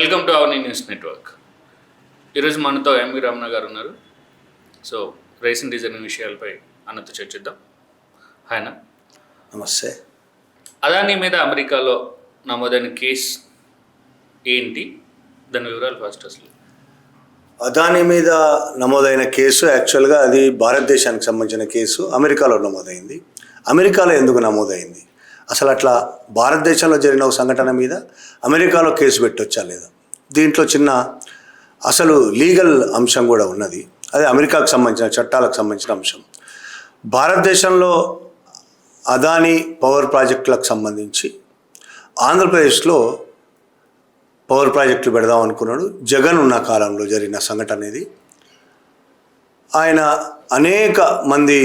Welcome to our news network. ఈరోజు మనతో MV Ramana గారు ఉన్నారు. సో రీసెంట్ జరిగిన విషయాలపై అన్నతో చర్చిద్దాం. ఆయన నమస్తే. అదానీ మీద అమెరికాలో నమోదైన కేసు ఏంటి, దాని వివరాలు ఫస్ట్. అసలు అదానీ మీద నమోదైన కేసు యాక్చువల్గా అది భారతదేశానికి సంబంధించిన కేసు. అమెరికాలో నమోదైంది. అమెరికాలో ఎందుకు నమోదైంది, అసలు అట్లా భారతదేశంలో జరిగిన ఒక సంఘటన మీద అమెరికాలో కేసు పెట్టొచ్చా లేదా, దీంట్లో చిన్న అసలు లీగల్ అంశం కూడా ఉన్నది. అది అమెరికాకు సంబంధించిన చట్టాలకు సంబంధించిన అంశం. భారతదేశంలో అదానీ పవర్ ప్రాజెక్టులకు సంబంధించి ఆంధ్రప్రదేశ్లో పవర్ ప్రాజెక్టులు పెడదాం అనుకున్నాడు. జగన్ ఉన్న కాలంలో జరిగిన సంఘటన ఇది. ఆయన అనేక మంది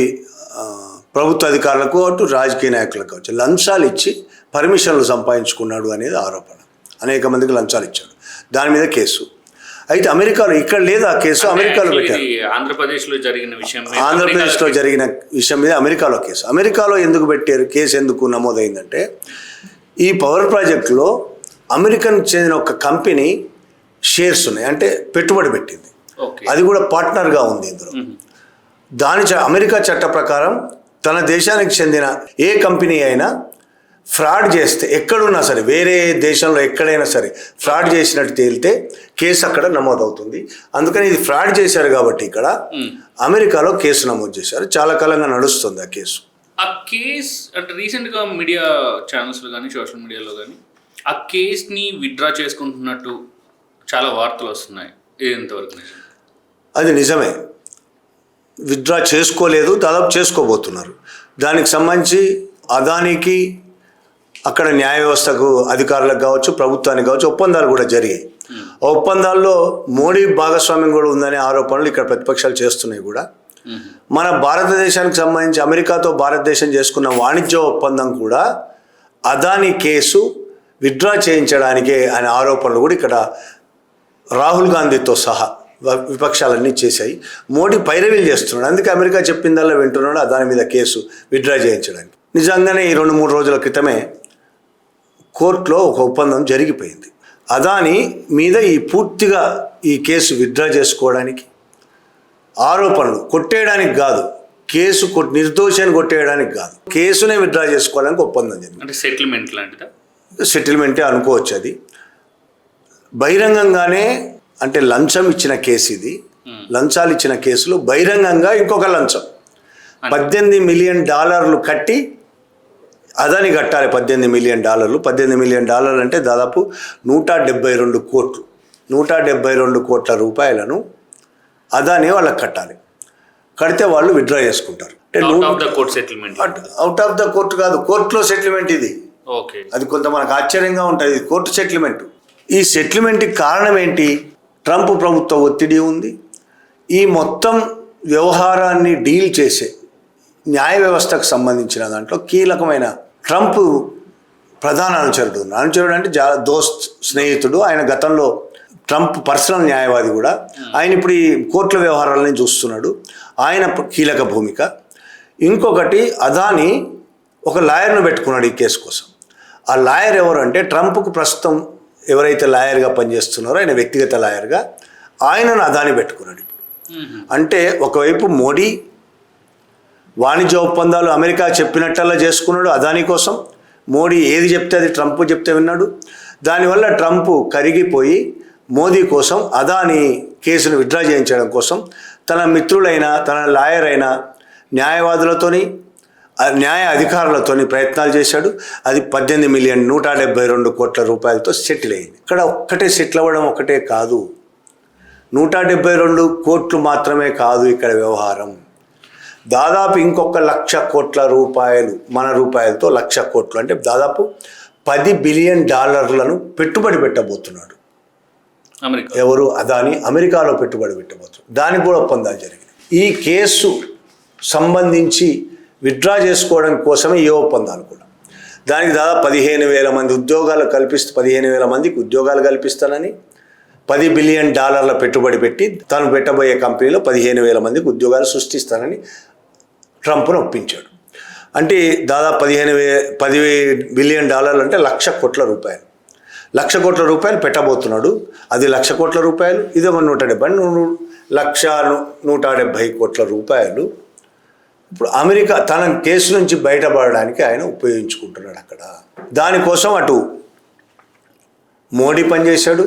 ప్రభుత్వ అధికారులకు అటు రాజకీయ నాయకులకు కావచ్చు లంచాలు ఇచ్చి పర్మిషన్లు సంపాదించుకున్నాడు అనేది ఆరోపణ. అనేక మందికి లంచాలు ఇచ్చాడు. దాని మీద కేసు. అయితే అమెరికాలో ఇక్కడ లేదు ఆ కేసు, అమెరికాలో పెట్టారు. ఆంధ్రప్రదేశ్లో జరిగిన విషయం మీద అమెరికాలో కేసు. అమెరికాలో ఎందుకు పెట్టారు కేసు, ఎందుకు నమోదైందంటే ఈ పవర్ ప్రాజెక్టులో అమెరికన్ చెందిన ఒక కంపెనీ షేర్స్ ఉన్నాయి, అంటే పెట్టుబడి పెట్టింది. అది కూడా పార్ట్నర్గా ఉంది ఇందులో. అమెరికా చట్ట ప్రకారం తన దేశానికి చెందిన ఏ కంపెనీ అయినా ఫ్రాడ్ చేస్తే ఎక్కడున్నా సరే, వేరే దేశంలో ఎక్కడైనా సరే ఫ్రాడ్ చేసినట్టు తేలితే కేసు అక్కడ నమోదవుతుంది. అందుకని ఇది ఫ్రాడ్ చేశారు కాబట్టి ఇక్కడ అమెరికాలో కేసు నమోదు చేశారు. చాలా కాలంగా నడుస్తుంది ఆ కేసు. ఆ కేసు అంటే రీసెంట్గా మీడియా ఛానల్స్లో కానీ సోషల్ మీడియాలో కానీ ఆ కేసుని విత్డ్రా చేసుకుంటున్నట్టు చాలా వార్తలు వస్తున్నాయి. ఇది ఎంతవరకు నిజం? అది నిజమే. విత్డ్రా చేసుకోలేదు, దాదాపు చేసుకోబోతున్నారు. దానికి సంబంధించి అదానీకి అక్కడ న్యాయ వ్యవస్థకు అధికారులకు కావచ్చు, ప్రభుత్వానికి కావచ్చు ఒప్పందాలు కూడా జరిగాయి. ఆ ఒప్పందాల్లో మోడీ భాగస్వామ్యం కూడా ఉందనే ఆరోపణలు ఇక్కడ ప్రతిపక్షాలు చేస్తున్నాయి కూడా. మన భారతదేశానికి సంబంధించి అమెరికాతో భారతదేశం చేసుకున్న వాణిజ్య ఒప్పందం కూడా అదానీ కేసు విత్డ్రా చేయించడానికే అనే ఆరోపణలు కూడా ఇక్కడ రాహుల్ గాంధీతో సహా విపక్షాలన్నీ చేశాయి. మోడీ పైరవీలు చేస్తున్నాడు. అందుకే అమెరికా చెప్పిందల్లా వింటున్నాడు అదాని మీద కేసు విత్డ్రా చేయించడానికి. నిజంగానే ఈ 2-3 రోజుల క్రితమే కోర్టులో ఒక ఒప్పందం జరిగిపోయింది. అదాని మీద పూర్తిగా ఈ కేసు విత్డ్రా చేసుకోవడానికి, ఆరోపణలు కొట్టేయడానికి కాదు, కేసు నిర్దోషి అని కొట్టేయడానికి కాదు, కేసునే విత్డ్రా చేసుకోవడానికి ఒప్పందం జరిగింది. అంటే సెటిల్మెంట్ లాంటిదా? సెటిల్మెంటే అనుకోవచ్చు. అది బహిరంగంగానే, అంటే లంచం ఇచ్చిన కేసు ఇది. లంచాలు ఇచ్చిన కేసులో బహిరంగంగా ఇంకొక లంచం $18 మిలియన్ కట్టి అదాని కట్టాలి. $18 మిలియన్. $18 మిలియన్ అంటే దాదాపు 172 కోట్లు. 172 కోట్ల రూపాయలను అదాని వాళ్ళకి కట్టాలి. కడితే వాళ్ళు విత్డ్రా చేసుకుంటారు. అంటే అవుట్ ఆఫ్ ద కోర్ట్ కాదు, కోర్టులో సెటిల్మెంట్ ఇది. అది కొంత మనకు ఆశ్చర్యంగా ఉంటుంది. Court settlement. ఈ సెటిల్మెంట్కి కారణం ఏంటి? ట్రంప్ ప్రభుత్వ ఒత్తిడి ఉంది. ఈ మొత్తం వ్యవహారాన్ని డీల్ చేసే న్యాయ వ్యవస్థకు సంబంధించిన దాంట్లో కీలకమైన ట్రంప్ ప్రధాన అనుచరుడు అంటే దోస్త్, స్నేహితుడు. ఆయన గతంలో ట్రంప్ పర్సనల్ న్యాయవాది కూడా. ఆయన ఇప్పుడు ఈ కోర్టుల వ్యవహారాలని చూస్తున్నాడు. ఆయన కీలక భూమిక. ఇంకొకటి, అదాని ఒక లాయర్ను పెట్టుకున్నాడు ఈ కేసు కోసం. ఆ లాయర్ ఎవరు అంటే ట్రంప్కు ప్రస్తుతం ఎవరైతే లాయర్గా పనిచేస్తున్నారో ఆయన వ్యక్తిగత లాయర్గా ఆయనను అదాని పెట్టుకున్నాడు ఇప్పుడు. అంటే ఒకవైపు మోడీ వాణిజ్య ఒప్పందాలు అమెరికా చెప్పినట్టల్లా చేసుకున్నాడు అదాని కోసం. మోడీ ఏది చెప్తే అది ట్రంప్ చెప్తే విన్నాడు. దానివల్ల ట్రంప్ కరిగిపోయి మోదీ కోసం అదాని కేసును విత్డ్రా చేయించడం కోసం తన మిత్రులైన, తన లాయర్ అయిన న్యాయవాదులతోని, న్యాయ అధికారులతోని ప్రయత్నాలు చేశాడు. అది 18 మిలియన్ 172 కోట్ల రూపాయలతో సెటిల్ అయింది. ఇక్కడ ఒక్కటే సెటిల్ అవ్వడం ఒకటే కాదు, 172 కోట్లు మాత్రమే కాదు ఇక్కడ వ్యవహారం. దాదాపు ఇంకొక 1,00,000 కోట్ల రూపాయలు, మన రూపాయలతో 1,00,000 కోట్లు, అంటే దాదాపు $10 బిలియన్ పెట్టుబడి పెట్టబోతున్నాడు. ఎవరు? అదాని అమెరికాలో పెట్టుబడి పెట్టబోతున్నాడు. దానికి కూడా ఒప్పందాలు జరిగినాయి. ఈ కేసు సంబంధించి విత్డ్రా చేసుకోవడం కోసమే ఈ ఒప్పందాలు కూడా. దానికి దాదాపు 15,000 మంది ఉద్యోగాలు 15,000 మందికి ఉద్యోగాలు కల్పిస్తానని, $10 బిలియన్ పెట్టుబడి పెట్టి తను పెట్టబోయే కంపెనీలో 15,000 మందికి ఉద్యోగాలు సృష్టిస్తానని ట్రంప్ను ఒప్పించాడు. అంటే దాదాపు $10 బిలియన్ అంటే 1,00,000 కోట్ల రూపాయలు. 1,00,000 కోట్ల రూపాయలు పెట్టబోతున్నాడు. అది 1,00,000 కోట్ల రూపాయలు, ఇది ఒక 1,170 కోట్ల రూపాయలు ఇప్పుడు అమెరికా తన కేసు నుంచి బయటపడడానికి ఆయన ఉపయోగించుకుంటున్నాడు అక్కడ. దానికోసం అటు మోడీ పనిచేశాడు.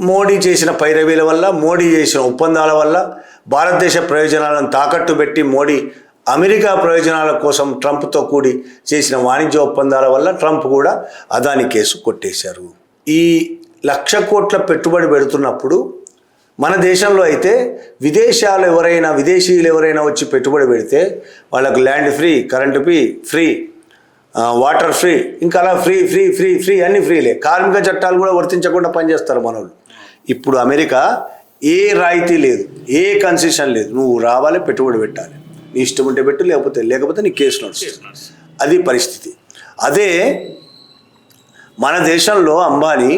మోడీ చేసిన పైరవీల వల్ల, మోడీ చేసిన ఒప్పందాల వల్ల, భారతదేశ ప్రయోజనాలను తాకట్టు పెట్టి మోడీ అమెరికా ప్రయోజనాల కోసం ట్రంప్తో కూడి చేసిన వాణిజ్య ఒప్పందాల వల్ల ట్రంప్ కూడా అదాని కేసు కొట్టేశారు. ఈ 1,00,000 కోట్ల పెట్టుబడి పెడుతున్నప్పుడు మన దేశంలో అయితే విదేశీయులు ఎవరైనా వచ్చి పెట్టుబడి పెడితే వాళ్ళకు land free, current free, water free, ఇంకా అలా ఫ్రీ ఫ్రీ ఫ్రీ ఫ్రీ అన్ని ఫ్రీలే. కార్మిక చట్టాలు కూడా వర్తించకుండా పనిచేస్తారు మనోళ్ళు. ఇప్పుడు అమెరికా ఏ రాయితీ లేదు, ఏ కన్సెషన్ లేదు. నువ్వు రావాలి, పెట్టుబడి పెట్టాలి, నీ ఇష్టం ఉంటే పెట్టు, లేకపోతే నీ కేసు నడుస్తుంది. అది పరిస్థితి. అదే మన దేశంలో అంబానీ,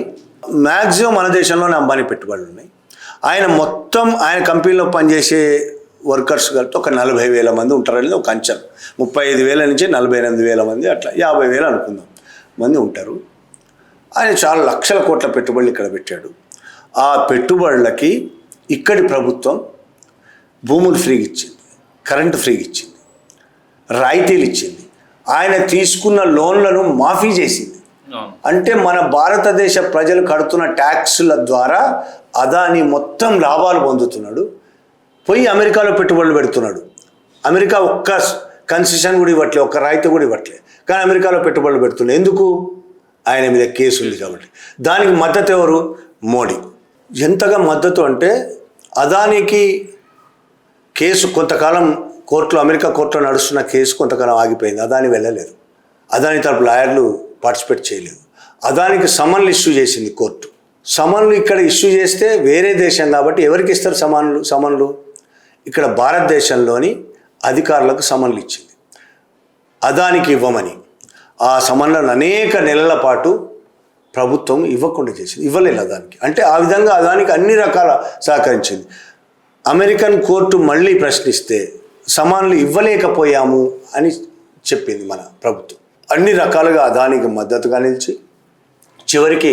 మ్యాక్సిమం మన దేశంలోనే అంబానీ పెట్టుబడులు ఉన్నాయి. ఆయన కంపెనీలో పనిచేసే వర్కర్స్ కలిపి ఒక 40,000 మంది ఉంటారని ఒక అంచనా. 35,000 నుంచి 48,000 మంది, అట్లా 50,000 అనుకుందాం మంది ఉంటారు. ఆయన చాలా లక్షల కోట్ల పెట్టుబడులు ఇక్కడ పెట్టాడు. ఆ పెట్టుబడులకి ఇక్కడి ప్రభుత్వం భూములు ఫ్రీగా ఇచ్చింది, కరెంటు ఫ్రీగా ఇచ్చింది, రాయితీలు ఇచ్చింది, ఆయన తీసుకున్న లోన్లను మాఫీ చేసింది. అంటే మన భారతదేశ ప్రజలు కడుతున్న ట్యాక్సుల ద్వారా అదాని మొత్తం లాభాలు పొందుతున్నాడు. పోయి అమెరికాలో పెట్టుబడులు పెడుతున్నాడు. అమెరికా ఒక్క కన్సెషన్ కూడా ఇవ్వట్లే, ఒక్క రాయితీ కూడా ఇవ్వట్లే, కానీ అమెరికాలో పెట్టుబడులు పెడుతున్నాడు. ఎందుకు? ఆయన మీద కేసు ఉంది కాబట్టి. దానికి మద్దతు ఎవరు? మోడీ. ఎంతగా మద్దతు అంటే అదానికి కేసు కొంతకాలం అమెరికా కోర్టులో నడుస్తున్న కేసు కొంతకాలం ఆగిపోయింది. అదాని వెళ్ళలేదు, అదాని తరపు లాయర్లు పార్టిసిపేట్ చేయలేదు. అదానికి సమన్లు ఇష్యూ చేసింది కోర్టు. సమన్లు ఇక్కడ ఇష్యూ చేస్తే వేరే దేశం కాబట్టి ఎవరికి ఇస్తారు సమన్లు? ఇక్కడ భారతదేశంలోని అధికారులకు సమన్లు ఇచ్చింది, అదానికి ఇవ్వమని. ఆ సమన్లను అనేక నెలల పాటు ప్రభుత్వం ఇవ్వకుండా చేసింది, ఇవ్వలేదు అదానికి. అంటే ఆ విధంగా అదానికి అన్ని రకాల సహకరించింది. అమెరికన్ కోర్టు మళ్ళీ ప్రశ్నిస్తే సమన్లు ఇవ్వలేకపోయాము అని చెప్పింది మన ప్రభుత్వం. అన్ని రకాలుగా అదానికి మద్దతుగా నిలిచి చివరికి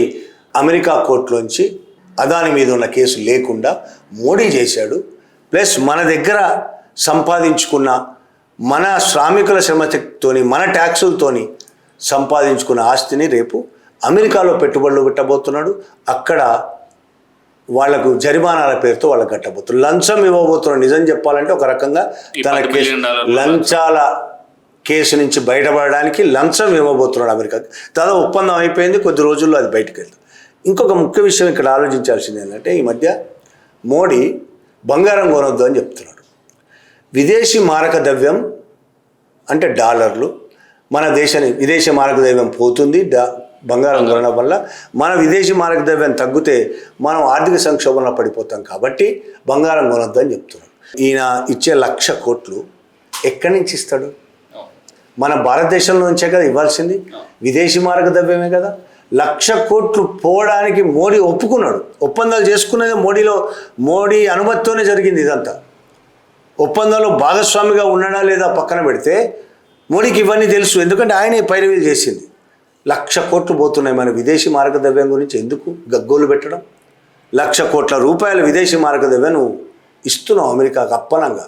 అమెరికా కోర్టులోంచి అదాని మీద ఉన్న కేసు లేకుండా మోడీ చేశాడు. ప్లస్ మన దగ్గర సంపాదించుకున్న, మన శ్రామికుల శ్రమశక్తితోని, మన ట్యాక్సులతోని సంపాదించుకున్న ఆస్తిని రేపు అమెరికాలో పెట్టుబడులు పెట్టబోతున్నాడు. అక్కడ వాళ్లకు జరిమానాల పేరుతో వాళ్ళకి కట్టబోతున్నాడు, లంచం ఇవ్వబోతున్నాడు. నిజం చెప్పాలంటే ఒక రకంగా తన కేసు లంచాల కేసు నుంచి బయటపడడానికి లంచం ఇవ్వబోతున్నాడు అమెరికాకి. దాదాపు ఒప్పందం అయిపోయింది, కొద్ది రోజుల్లో అది బయటకు వెళ్తుంది. ఇంకొక ముఖ్య విషయం ఇక్కడ ఆలోచించాల్సింది ఏంటంటే, ఈ మధ్య మోడీ బంగారం కొనొద్దు అని చెప్తున్నాడు. విదేశీ మారక ద్రవ్యం అంటే డాలర్లు, మన విదేశీ మారక ద్రవ్యం పోతుంది బంగారం కొనడం వల్ల. మన విదేశీ మారక ద్రవ్యం తగ్గితే మనం ఆర్థిక సంక్షోభంలో పడిపోతాం కాబట్టి బంగారం కొనొద్దు అని చెప్తున్నాడు. ఈయన ఇచ్చే 1,00,000 కోట్లు ఎక్కడి నుంచి ఇస్తాడు? మన భారతదేశంలో నుంచే కదా ఇవ్వాల్సింది, విదేశీ మారక ద్రవ్యమే కదా. 1,00,000 కోట్లు పోవడానికి మోడీ ఒప్పుకున్నాడు. ఒప్పందాలు చేసుకునేది మోడీ అనుమతితోనే జరిగింది ఇదంతా. ఒప్పందంలో భాగస్వామిగా ఉన్నాడా లేదా పక్కన పెడితే మోడీకి ఇవన్నీ తెలుసు, ఎందుకంటే ఆయనే పైరవీలు చేసింది. 1,00,000 కోట్లు పోతున్నాయి మన విదేశీ మారక ద్రవ్యం గురించి ఎందుకు గగ్గోలు పెట్టడం? 1,00,000 కోట్ల రూపాయల విదేశీ మారక ద్రవ్యం నువ్వు ఇస్తున్నావు అమెరికాకు అప్పనంగా.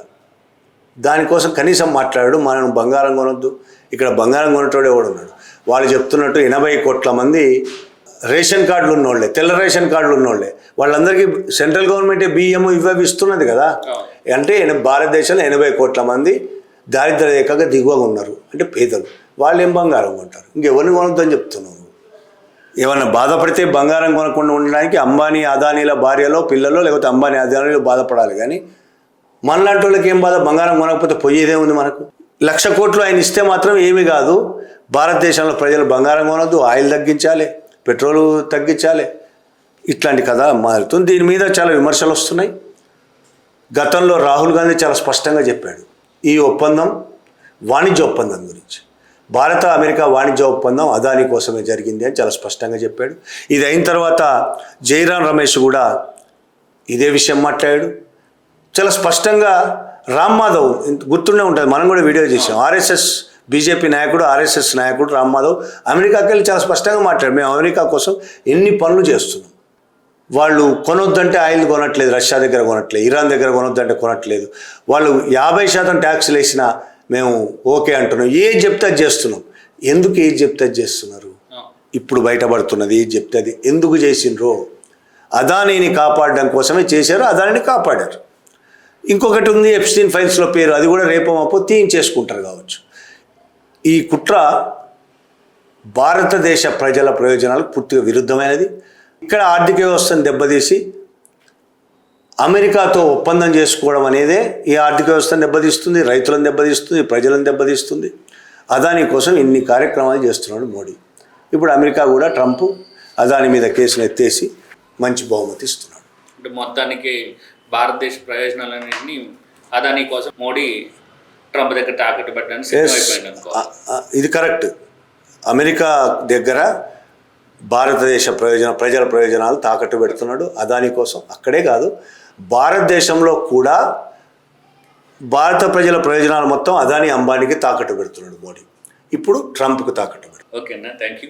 దానికోసం కనీసం మాట్లాడాడు, మనం బంగారం కొనొద్దు. ఇక్కడ బంగారం కొనేటోడు ఎవడు ఉన్నాడు? వాళ్ళు చెప్తున్నట్టు 80 కోట్ల మంది రేషన్ కార్డులు ఉన్నోళ్ళే, తెల్ల రేషన్ కార్డులు ఉన్నోళ్ళే. వాళ్ళందరికీ సెంట్రల్ గవర్నమెంటే బియ్యము ఇవి ఇస్తున్నది కదా. అంటే భారతదేశంలో 80 కోట్ల మంది దారిద్ర్య రేఖగా దిగువగా ఉన్నారు, అంటే పేదలు. వాళ్ళు ఏం బంగారం కొంటారు? ఇంకెవరిని కొనొద్దని చెప్తున్నావు. ఏమన్నా బాధపడితే బంగారం కొనకుండా ఉండడానికి అంబానీ అదానీల భార్యలో పిల్లలు, లేకపోతే అంబానీ అదానీలు బాధపడాలి. కానీ మనలాంటి వాళ్ళకి ఏం బాధ? బంగారం కొనకపోతే పోయేదే ఉంది మనకు. 1,00,000 కోట్లు ఆయన ఇస్తే మాత్రం ఏమీ కాదు. భారతదేశంలో ప్రజలు బంగారం కొనొద్దు, ఆయిల్ తగ్గించాలి, పెట్రోల్ తగ్గించాలి, ఇట్లాంటి కథ మారుతుంది. దీని మీద చాలా విమర్శలు వస్తున్నాయి. గతంలో రాహుల్ గాంధీ చాలా స్పష్టంగా చెప్పాడు ఈ ఒప్పందం వాణిజ్య ఒప్పందం గురించి. భారత అమెరికా వాణిజ్య ఒప్పందం అదాని కోసమే జరిగింది అని చాలా స్పష్టంగా చెప్పాడు. ఇది అయిన తర్వాత జైరాం రమేష్ కూడా ఇదే విషయం మాట్లాడాడు. చాలా స్పష్టంగా రామ్ మాధవ్, గుర్తుండే ఉంటుంది, మనం కూడా వీడియో చేసాం, ఆర్ఎస్ఎస్ బీజేపీ నాయకుడు, ఆర్ఎస్ఎస్ నాయకుడు రామ్ మాధవ్ అమెరికాకి వెళ్ళి చాలా స్పష్టంగా మాట్లాడారు, మేము అమెరికా కోసం ఎన్ని పనులు చేస్తున్నాం. వాళ్ళు కొనొద్దంటే ఆయిల్ కొనట్లేదు, రష్యా దగ్గర కొనట్లేదు, ఇరాన్ దగ్గర కొనొద్దంటే కొనట్లేదు. వాళ్ళు 50% ట్యాక్స్లు వేసినా మేము ఓకే అంటున్నాం. ఏది చెప్తే అది చేస్తున్నాం. ఎందుకు ఏది చెప్తే అది చేస్తున్నారు? ఇప్పుడు బయటపడుతున్నది ఏది చెప్తే అది ఎందుకు చేసిండ్రో. అదానీని కాపాడడం కోసమే చేశారు, అదానిని కాపాడారు. ఇంకొకటి ఉంది ఎప్స్టీన్ ఫైల్స్లో పేరు, అది కూడా రేపో మాపో తీయించేసుకుంటారు కావచ్చు. ఈ కుట్ర భారతదేశ ప్రజల ప్రయోజనాలకు పూర్తిగా విరుద్ధమైనది. ఇక్కడ ఆర్థిక వ్యవస్థను దెబ్బతీసి అమెరికాతో ఒప్పందం చేసుకోవడం అనేదే ఈ ఆర్థిక వ్యవస్థను దెబ్బతీస్తుంది, రైతులను దెబ్బతీస్తుంది, ప్రజలను దెబ్బతీస్తుంది. అదానీ కోసం ఇన్ని కార్యక్రమాలు చేస్తున్నాడు మోడీ. ఇప్పుడు అమెరికా కూడా ట్రంప్ అదానీ మీద కేసును ఎత్తేసి మంచి బహుమతి ఇస్తున్నాడు. అంటే మొత్తానికి భారతదేశ ప్రయోజనాలన్నింటినీ అదానీ కోసం మోడీ ట్రంప్ దగ్గర తాకట్టు పెట్టడానికి సిద్ధమైపోయింది అనుకో. ఇది కరెక్ట్. అమెరికా దగ్గర భారతదేశ ప్రజల ప్రయోజనాలు తాకట్టు పెడుతున్నాడు అదానీ కోసం. అక్కడే కాదు, భారతదేశంలో కూడా భారత ప్రజల ప్రయోజనాలు మొత్తం అదానీ అంబానీకి తాకట్టు పెడుతున్నాడు మోడీ. ఇప్పుడు ట్రంప్కు తాకట్టు పెడుతున్నాడు. ఓకే అన్న, థ్యాంక్ యూ.